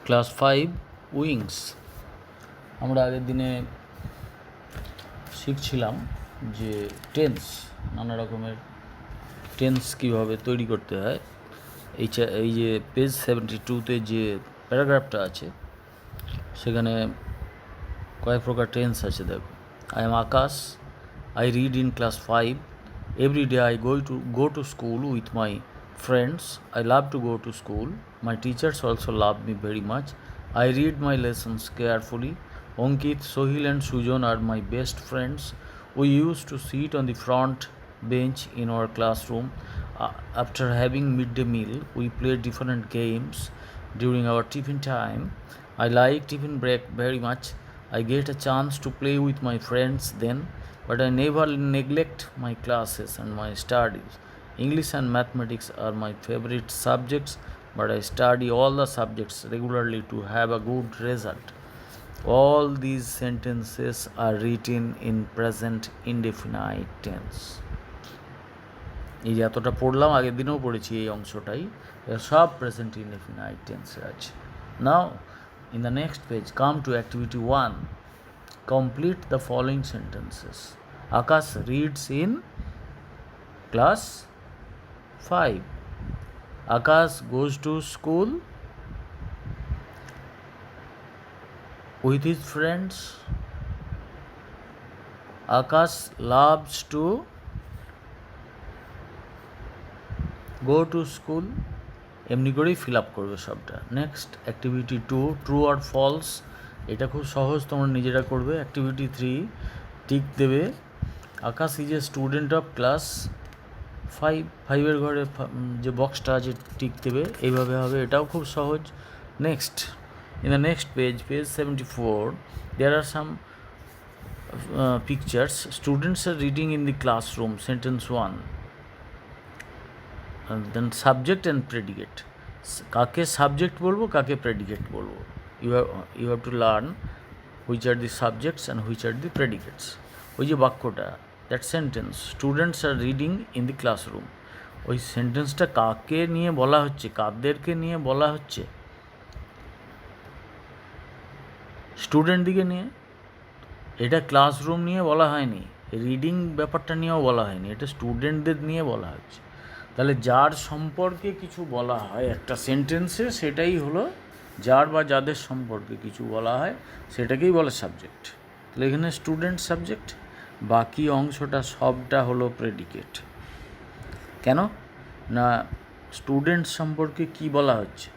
Class 5 wings. আমরা আগের দিনে শিখছিলাম যে টেন্স, নানা রকমের টেন্স কীভাবে তৈরি করতে হয়। এই যে পেজ 72-তে যে প্যারাগ্রাফটা আছে সেখানে কয়েক প্রকার টেন্স আছে। দেখো, I am Akash, I read in class 5, every day I go to school with my friends, I love to go to school, my teachers also love me very much, I read my lessons carefully, Ankit, Sohil and Sujan are my best friends, we used to sit on the front bench in our classroom. After having midday meal, we played different games during our tiffin time. I like tiffin break very much. I get a chance to play with my friends then, but I never neglect my classes and my studies. English and mathematics are my favorite subjects, but I study all the subjects regularly to have a good result. All these sentences are written in present indefinite tense. এই যে এতটা পড়লাম, আগের দিনেও পড়েছি এই অংশটাই, সব present indefinite টেন্সে আছে। নাও in the next page, come to activity 1. Complete the following sentences. Akash reads in class 5. Akash goes to school with his friends. Akash loves to go to school. এমনি করেই ফিল আপ করবে সবটা। Next activity 2, true আর false. এটা খুব সহজ, তোমরা নিজেরা করবে। অ্যাক্টিভিটি 3, টিক দেবে। Akash is a student of class 5, 5-এর ঘরে যে বক্সটা আছে টিক দেবে। এইভাবে হবে, এটাও খুব সহজ। Next, in the next page 74, there are some pictures. Students are reading in the classroom, sentence 1. Then subject and predicate. কাকে সাবজেক্ট বলবো, কাকে প্রেডিকেট বলবো, you have to learn which are the subjects and which are the predicates. ওই যে বাক্যটা, that sentence, students are reading in the classroom, ওই সেন্টেন্সটা কাকে নিয়ে বলা হচ্ছে, কাদেরকে নিয়ে বলা হচ্ছে? স্টুডেন্টদিকে নিয়ে। এটা ক্লাসরুম নিয়ে বলা হয়নি, রিডিং ব্যাপারটা নিয়েও বলা হয়নি, এটা স্টুডেন্টদের নিয়ে বলা হচ্ছে। তাহলে যার সম্পর্কে কিছু বলা হয় একটা সেন্টেন্সে, সেটাই হলো, যার বা যাদের সম্পর্কে কিছু বলা হয় সেটাকেই বলে সাবজেক্ট। তাহলে এখানে স্টুডেন্ট সাবজেক্ট, বাকি অংশটা সবটা হলো প্রেডিকেট। কেন না, স্টুডেন্ট সম্পর্কে কি বলা হচ্ছে,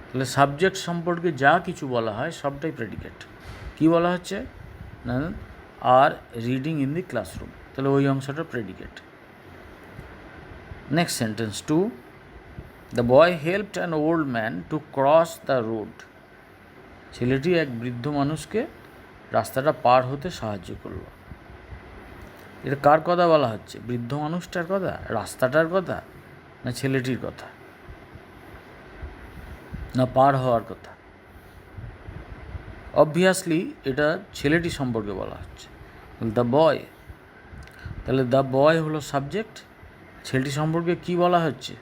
তাহলে সাবজেক্ট সম্পর্কে যা কিছু বলা হয় সবটাই প্রেডিকেট। কি বলা হচ্ছে না, আর রিডিং ইন দি ক্লাসরুম, তাহলে ওই অংশটা predicate. Next sentence 2, the boy helped an old man to cross the road. ছেলেটি এক বৃদ্ধ মানুষকে রাস্তাটা পার হতে সাহায্য করল। এটা কার কথা বলা হচ্ছে? বৃদ্ধ মানুষটার কথা, রাস্তাটার কথা, না ছেলেটির কথা, না পার হওয়ার কথা? অবভিয়াসলি এটা ছেলেটি সম্পর্কে বলা হচ্ছে, দ্য বয়। তাহলে দ্য বয় হলো সাবজেক্ট, ছেলেটি সম্পর্কে কি বলা হচ্ছে,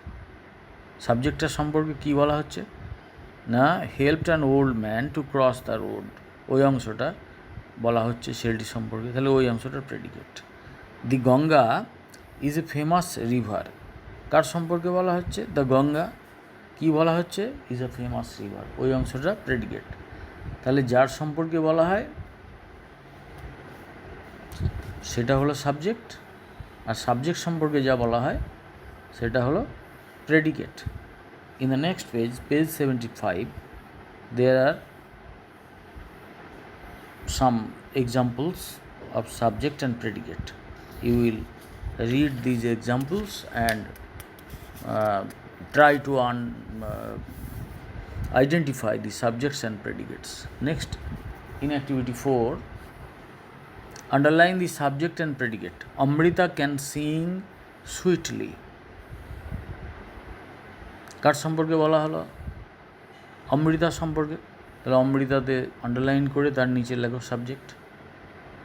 সাবজেক্টটার সম্পর্কে কি বলা হচ্ছে না, helped an old man to cross the road, ওই অংশটা বলা হচ্ছে ছেলেটি সম্পর্কে, তাহলে ওই অংশটার predicate. The Ganga is a famous river, কার সম্পর্কে বলা হচ্ছে? দ্য গঙ্গা। কি বলা হচ্ছে? ইজ এ ফেমাস রিভার, ওই অংশটা প্রেডিকেট। তাহলে যার সম্পর্কে বলা হয় সেটা হলো সাবজেক্ট, আর সাবজেক্ট সম্পর্কে যা বলা হয় সেটা হলো predicate. In the next page, page 75, there are some examples of subject and predicate. You will read these examples and try to identify the subjects and predicates. Next, in activity 4, underline the subject and predicate. Amrita can sing sweetly. কার সম্পর্কে বলা হলো? অমৃতা সম্পর্কে। তাহলে অমৃতাতে underline করে তার নিচে লেখো subject.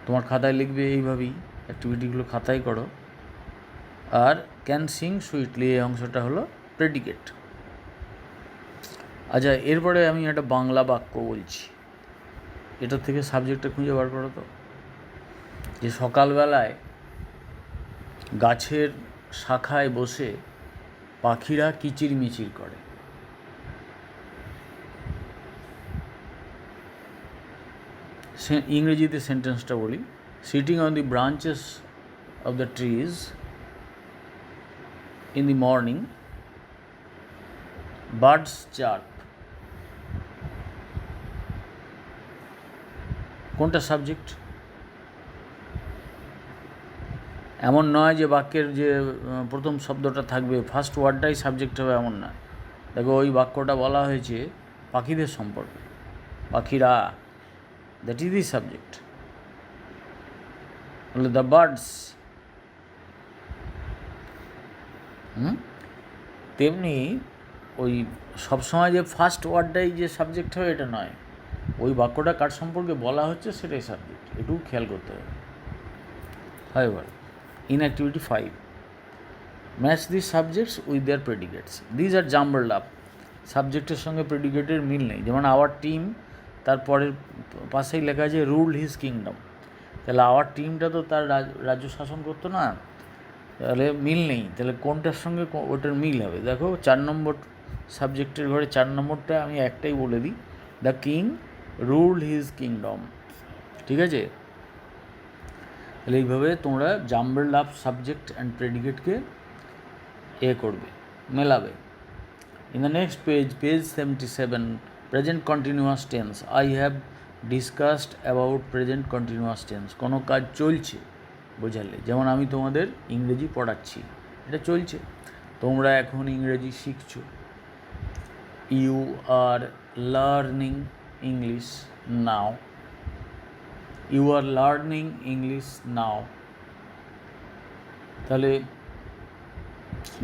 তোমার খাতায় লিখবে এইভাবেই, অ্যাক্টিভিটিগুলো খাতায় করো। আর ক্যান সিং সুইটলি, এই অংশটা হলো প্রেডিকেট। আচ্ছা, এরপরে আমি একটা বাংলা বাক্য বলছি, এটার থেকে সাবজেক্টটা খুঁজে বার করো তো। যে সকালবেলায় গাছের শাখায় বসে পাখিরা কিচিরমিচির করে। ইংরেজিতে সেন্টেন্সটা বলি, sitting on the branches of the trees in the morning birds chirp. কোনটা সাবজেক্ট? এমন নয় যে বাক্যের যে প্রথম শব্দটা থাকবে, ফার্স্ট ওয়ার্ডটাই সাবজেক্ট হবে, এমন নয়। দেখো, ওই বাক্যটা বলা হয়েছে পাখিদের সম্পর্কে, পাখিরা, দ্যাট ইজ দি সাবজেক্ট। বলে দ্য বার্ডস। তেমনি ওই সবসময় যে ফার্স্ট ওয়ার্ডটাই যে সাবজেক্ট হবে এটা নয়, ওই বাক্যটা কার সম্পর্কে বলা হচ্ছে সেটাই সাবজেক্ট, এটুকু খেয়াল করতে হবে। However, in activity 5, match these subjects with their predicates. These are jumbled up. সাবজেক্টের সঙ্গে প্রেডিকেটের মিল নেই। যেমন আওয়ার টিম, তারপরের পাশেই লেখা আছে রুল হিজ কিংডম। তাহলে আওয়ার টিমটা তো তার রাজ্য শাসন করতো না, তাহলে মিল নেই। তাহলে কোনটার সঙ্গে ওটার মিল হবে? দেখো, 4 নম্বর সাবজেক্টের ঘরে 4 নম্বরটা আমি একটাই বলে দিই, the king rule his kingdom. ঠিক আছে? তাহলে এইভাবে তোমরা জাম্বলড আপ সাবজেক্ট অ্যান্ড প্রেডিকেটকে করবে, মেলাবে। In the next page, page 77, present continuous tense. I have discussed about present continuous tense. কোনো কাজ চলছে বোঝালে, যেমন আমি তোমাদের ইংরেজি পড়াচ্ছি, এটা চলছে, তোমরা এখন ইংরেজি শিখছো। You are learning English now. You are learning English now. তাহলে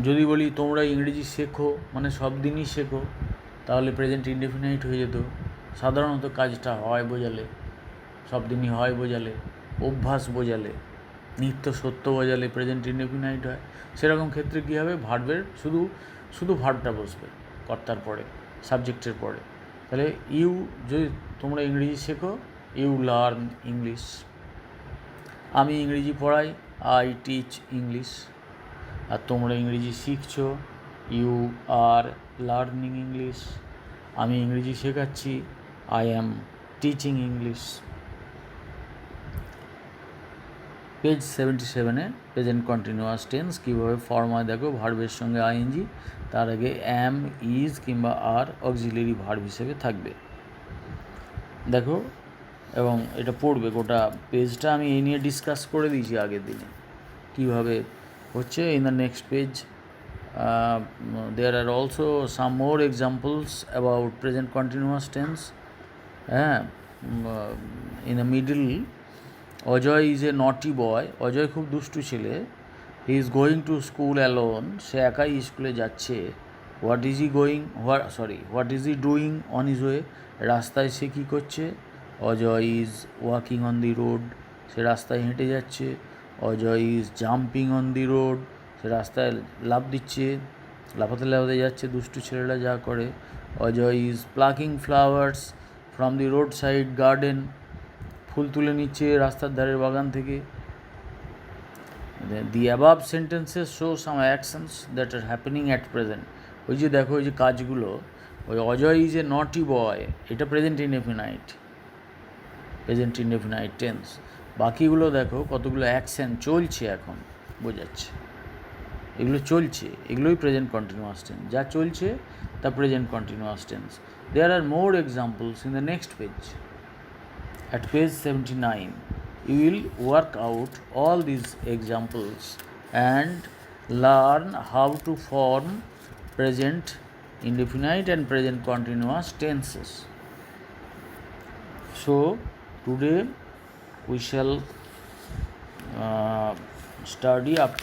যদি বলি তোমরা ইংরেজি শেখো, মানে সব দিনই শেখো, তাহলে প্রেজেন্ট ইনডেফিনাইট হয়ে যেত। সাধারণত কাজটা হয় বোঝালে, সব দিনই হয় বোঝালে, অভ্যাস বোঝালে, নিত্য সত্য বোঝালে প্রেজেন্ট ইনডেফিনাইট হয়। সেরকম ক্ষেত্রে কী হবে? ভার্বের শুধু ভার্বটা বসবে কর্তার পরে, সাবজেক্টের পরে। তাহলে ইউ, যদি তোমরা ইংরেজি শেখো, ইউ লার্ন ইংলিশ। আমি ইংরেজি পড়াই, আই টিচ ইংলিশ। আর তোমরা ইংরেজি শিখছো, ইউ আর লার্নিং ইংলিশ। আমি ইংরেজি শেখাচ্ছি, I am teaching English. Page 77-এ প্রেজেন্ট কন্টিনিউয়াস টেন্স কীভাবে ফর্ম হয় দেখো। ভার্বের সঙ্গে আইএনজি, তার আগে অ্যাম, ইজ কিংবা আর অক্সিলারি ভার্ব হিসেবে থাকবে। দেখো, এবং এটা পড়বে গোটা পেজটা। আমি এই নিয়ে ডিসকাস করে দিয়েছি আগের দিনে কীভাবে হচ্ছে। In the next page there are also some more examples about present continuous tense. হ্যাঁ, in the middle, Ajay is a naughty boy. Ajay খুব দুষ্টু ছেলে। He is going to school alone. সে একাই স্কুলে যাচ্ছে। What is he doing on his way. রাস্তায় সে কী করছে? Ajay is walking on the road. সে রাস্তায় হেঁটে যাচ্ছে। Ajay is jumping on the road. সে রাস্তায় লাফ দিচ্ছে, লাফাতে লাফাতে যাচ্ছে, দুষ্টু ছেলেরা যা করে। Ajay is plucking flowers from the road side garden. ফুল তুলে নিচ্ছে রাস্তার ধারের বাগান থেকে। The above sentences show some actions that are happening at present. ওই যে দেখো, ওই যে কাজগুলো, ওই অজয় ইজ এ নটি বয়, এটা প্রেজেন্ট ইনডেফিনাইট টেন্স। বাকিগুলো দেখো কতগুলো অ্যাকশন চলছে এখন, বোঝাচ্ছে এগুলো চলছে, এগুলোই প্রেজেন্ট কন্টিনিউয়াস টেন্স। যা চলছে তা present continuous tense. There are more examples in the next page. At page 79, you will work out all these examples and learn how to form present indefinite and present continuous tenses. So, today we shall studied up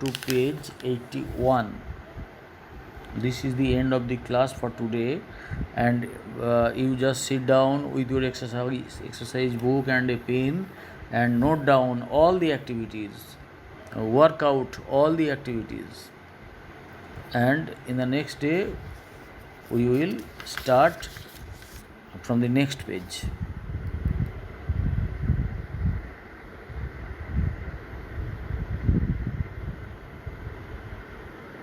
to page 81. This is the end of the class for today, and you just sit down with your exercise book and a pen and note down all the activities, work out all the activities. and in the next day we will start from the next page.